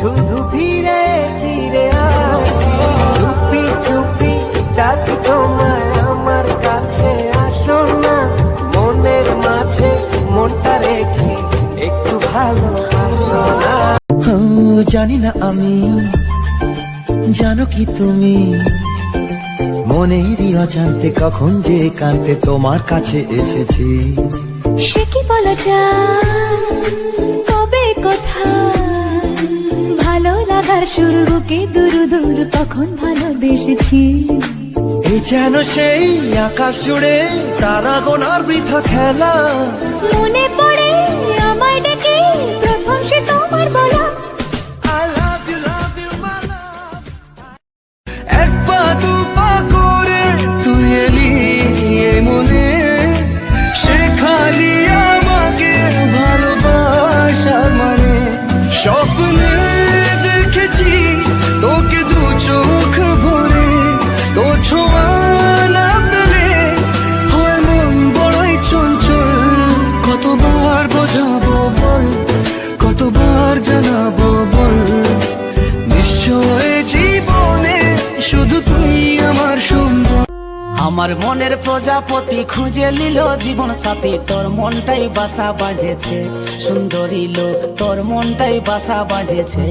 শুধু ফিরে ফিরে আসি, চুপি চুপি ডাকি তোমায় আমার কাছে, আসো না মনের মাঝে মনটা রেখে একটু ভালোবাসো না। জানি না আমি, জানো কি তুমি, মনেরই অজান্তে কখন যে কান্তে তোমার কাছে এসেছি। সে কি বলা যায়, তবে কোথায় ভালো লাগার শুরু, বুকে দূর দূর কখন ভালোবেসেছি। এই যেন সেই আকাশ জুড়ে তারা গোনার বৃথা খেলা, মনে পড়ে আমায় ডেকে প্রথম সে তোমার বলা। I love you, love you, my love. এক পা দু পা করে তুই এলি এ মনে, শেখালি আমাকে ভালোবাসার মানে। স্বপ্নে দেখেছি তোকে দু চোখ ভরে, তোর ছোঁয়া না পেলে হয় মন বড়ই চঞ্চল। কতবার বোঝাবো বল, কতবার জানাবো বল, নিশ্চয় জীবনে শুধু তুই আমার সুন্দর। আমার মনের প্রজাপতি খুঁজে নিল জীবন সাথী, তোর মনটাই বাসা বাঁধেছে সুন্দরী লোক, তোর মনটাই বাসা বাঁধেছে।